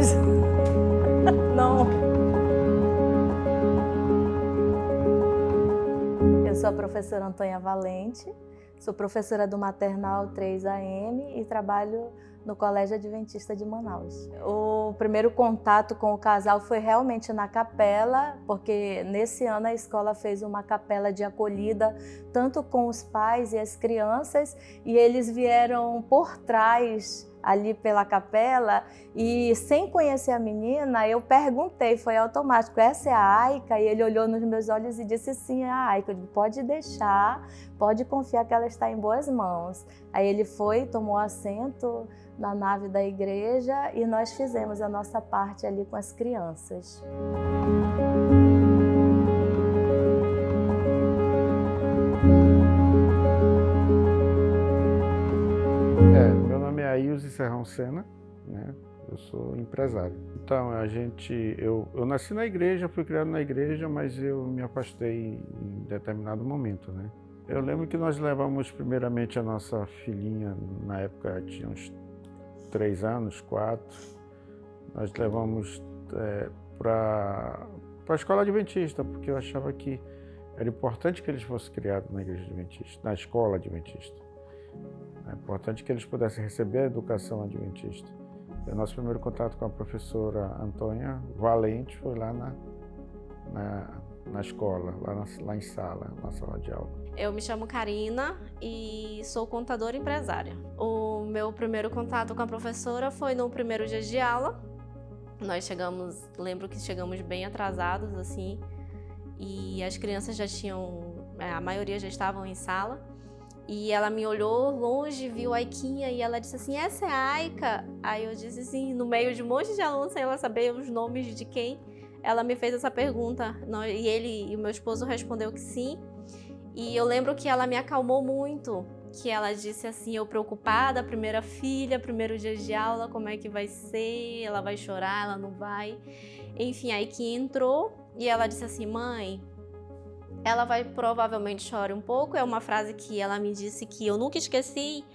Deus. Não. Eu sou a professora Antônia Valente, sou professora do Maternal 3AM e trabalho no Colégio Adventista de Manaus. O primeiro contato com o casal foi realmente na capela, porque nesse ano a escola fez uma capela de acolhida tanto com os pais e as crianças, e eles vieram por trás ali pela capela, e sem conhecer a menina, eu perguntei, foi automático, essa é a Aika? E ele olhou nos meus olhos e disse, sim, é a Aika. Eu digo, pode deixar, pode confiar que ela está em boas mãos. Aí ele foi, tomou assento na nave da igreja e nós fizemos a nossa parte ali com as crianças. Meu nome é Ailze Serrão Sena, né? Eu sou empresário. Então, eu nasci na igreja, fui criado na igreja, mas eu me afastei em determinado momento, né? Eu lembro que nós levamos primeiramente a nossa filhinha, na época tinha uns 3 anos, 4, nós levamos para a escola adventista, porque eu achava que era importante que eles fossem criados na igreja adventista, na escola adventista. É importante que eles pudessem receber a educação adventista. O nosso primeiro contato com a professora Antônia Valente foi lá na escola, lá em sala, na sala de aula. Eu me chamo Karina e sou contadora empresária. O meu primeiro contato com a professora foi no primeiro dia de aula. Nós lembro que chegamos bem atrasados, assim, e as crianças já tinham, a maioria já estavam em sala. E ela me olhou longe, viu a Aiquinha e ela disse assim, essa é a Aika? Aí eu disse assim, no meio de um monte de alunos, sem ela saber os nomes de quem, ela me fez essa pergunta. E o meu esposo respondeu que sim. E eu lembro que ela me acalmou muito, que ela disse assim, eu preocupada, primeira filha, primeiro dia de aula, como é que vai ser? Ela vai chorar, ela não vai? Enfim, a Aiquinha entrou e ela disse assim, mãe, ela vai provavelmente chorar um pouco, é uma frase que ela me disse que eu nunca esqueci,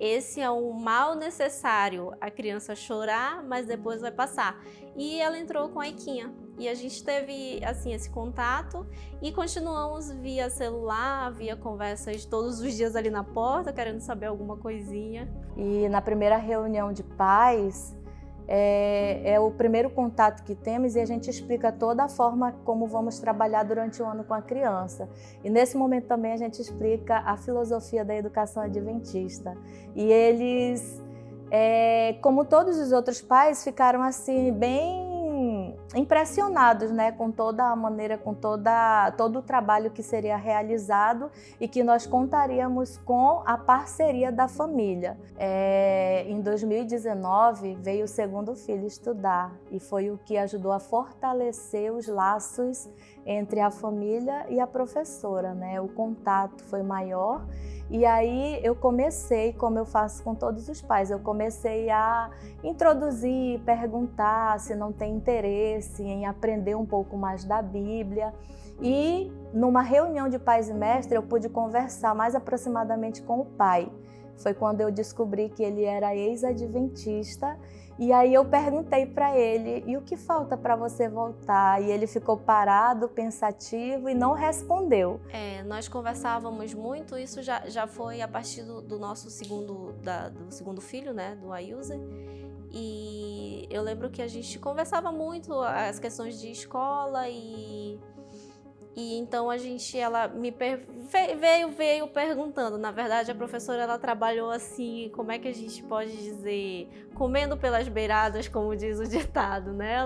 esse é um mal necessário, a criança chorar, mas depois vai passar. E ela entrou com a Aiquinha, e a gente teve assim, esse contato, e continuamos via celular, via conversas todos os dias ali na porta, querendo saber alguma coisinha. E na primeira reunião de pais, é o primeiro contato que temos e a gente explica toda a forma como vamos trabalhar durante o ano com a criança. E nesse momento também a gente explica a filosofia da educação adventista. E eles, como todos os outros pais, ficaram assim bem impressionados, né, com toda a maneira, com todo o trabalho que seria realizado e que nós contaríamos com a parceria da família. Em 2019 veio o segundo filho estudar e foi o que ajudou a fortalecer os laços entre a família e a professora, né? O contato foi maior. E aí eu comecei, como eu faço com todos os pais, eu comecei a introduzir, perguntar se não tem interesse em aprender um pouco mais da Bíblia. E numa reunião de pais e mestres eu pude conversar mais aproximadamente com o pai. Foi quando eu descobri que ele era ex-adventista. E aí eu perguntei para ele, e o que falta para você voltar? E ele ficou parado, pensativo e não respondeu. Nós conversávamos muito, isso já foi a partir do nosso segundo filho, né, do Ailze. E eu lembro que a gente conversava muito as questões de escola e então ela veio perguntando. Na verdade, a professora ela trabalhou assim, como é que a gente pode dizer, comendo pelas beiradas, como diz o ditado, né?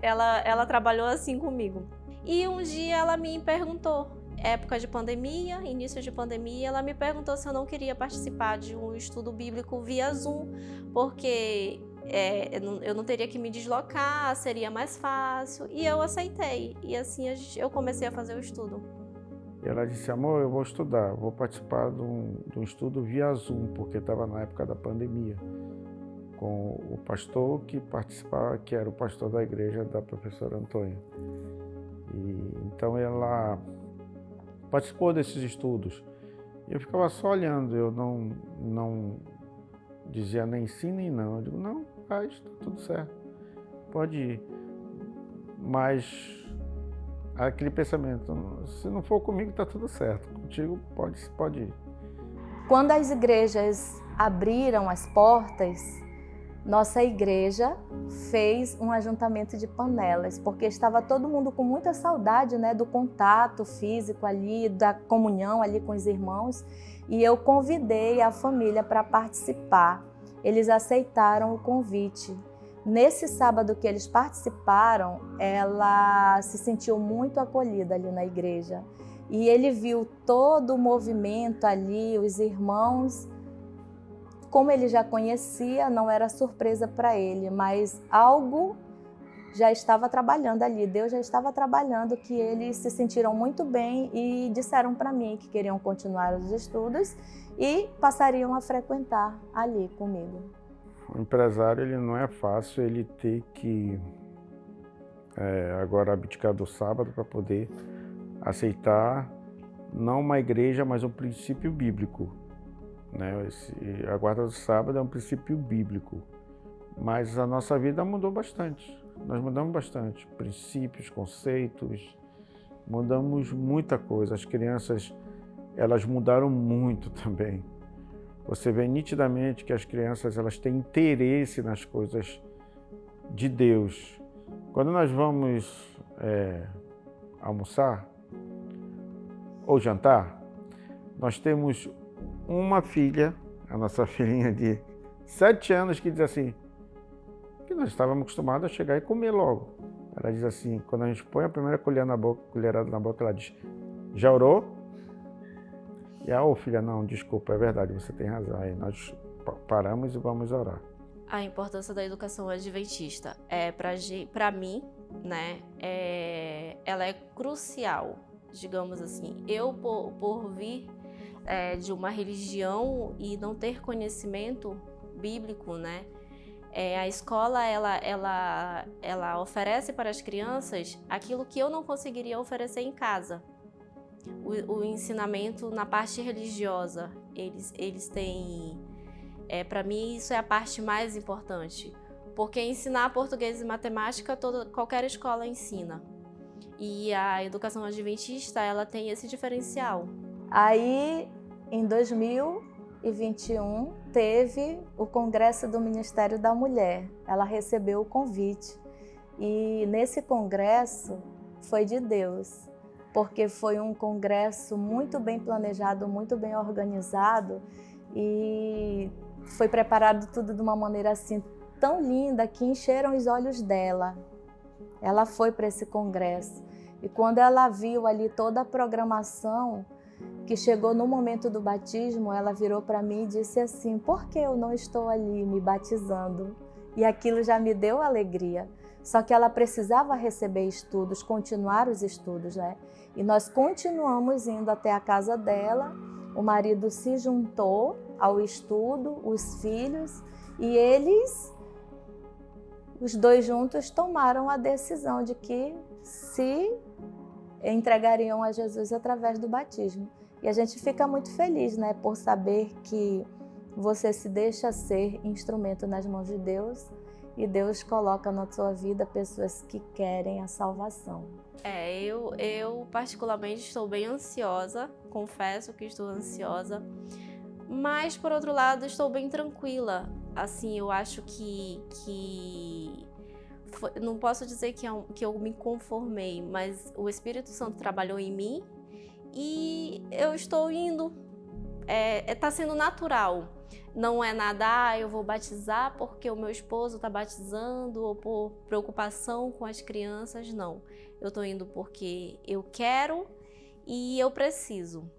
Ela trabalhou assim comigo. E um dia ela me perguntou, época de pandemia, início de pandemia, ela me perguntou se eu não queria participar de um estudo bíblico via Zoom, porque eu não teria que me deslocar, seria mais fácil, e eu aceitei, e assim eu comecei a fazer o estudo. E ela disse, amor, eu vou estudar, vou participar de um estudo via Zoom, porque estava na época da pandemia, com o pastor que participava, que era o pastor da igreja da professora Antônia. E então ela participou desses estudos, e eu ficava só olhando, eu não dizia nem sim nem não, eu digo, não, faz, tá tudo certo. pode ir. Mas aquele pensamento, se não for comigo está tudo certo, contigo pode ir. Quando as igrejas abriram as portas, nossa igreja fez um ajuntamento de panelas, porque estava todo mundo com muita saudade, né, do contato físico ali, da comunhão ali com os irmãos, e eu convidei a família para participar. Eles aceitaram o convite. Nesse sábado que eles participaram, ela se sentiu muito acolhida ali na igreja. E ele viu todo o movimento ali, os irmãos. Como ele já conhecia, não era surpresa para ele, mas algo já estava trabalhando ali. Deus já estava trabalhando, que eles se sentiram muito bem e disseram para mim que queriam continuar os estudos e passariam a frequentar ali comigo. O empresário, ele não é fácil, ele ter que agora abdicar do sábado para poder aceitar não uma igreja, mas um princípio bíblico, né? A guarda do sábado é um princípio bíblico, mas a nossa vida mudou bastante. Nós mudamos bastante, princípios, conceitos, mudamos muita coisa. As crianças, elas mudaram muito também. Você vê nitidamente que as crianças, elas têm interesse nas coisas de Deus. Quando nós vamos almoçar ou jantar, nós temos uma filha, a nossa filhinha de 7 anos, que diz assim, que nós estávamos acostumados a chegar e comer logo. Ela diz assim, quando a gente põe a primeira colherada na boca, ela diz, já orou? E filha, não, desculpa, é verdade, você tem razão. Aí nós paramos e vamos orar. A importância da educação adventista para mim, né, ela é crucial, digamos assim. Eu, por vir de uma religião e não ter conhecimento bíblico, né, a escola ela oferece para as crianças aquilo que eu não conseguiria oferecer em casa. O ensinamento na parte religiosa, eles têm, para mim isso é a parte mais importante, porque ensinar português e matemática qualquer escola ensina, e a educação adventista, ela tem esse diferencial. Aí, em 2021, teve o Congresso do Ministério da Mulher. Ela recebeu o convite e nesse congresso foi de Deus, porque foi um congresso muito bem planejado, muito bem organizado e foi preparado tudo de uma maneira assim tão linda que encheram os olhos dela. Ela foi para esse congresso e quando ela viu ali toda a programação, que chegou no momento do batismo, ela virou para mim e disse assim, por que eu não estou ali me batizando? E aquilo já me deu alegria. Só que ela precisava receber estudos, continuar os estudos, né? E nós continuamos indo até a casa dela, o marido se juntou ao estudo, os filhos, e eles, os dois juntos, tomaram a decisão de que se entregariam a Jesus através do batismo. E a gente fica muito feliz, né, por saber que você se deixa ser instrumento nas mãos de Deus e Deus coloca na sua vida pessoas que querem a salvação. Eu particularmente estou bem ansiosa, confesso que estou ansiosa, mas por outro lado estou bem tranquila. Assim, eu acho que não posso dizer que eu me conformei, mas o Espírito Santo trabalhou em mim e eu estou indo. Tá sendo natural. Não é nada, eu vou batizar porque o meu esposo está batizando ou por preocupação com as crianças, não. Eu estou indo porque eu quero e eu preciso.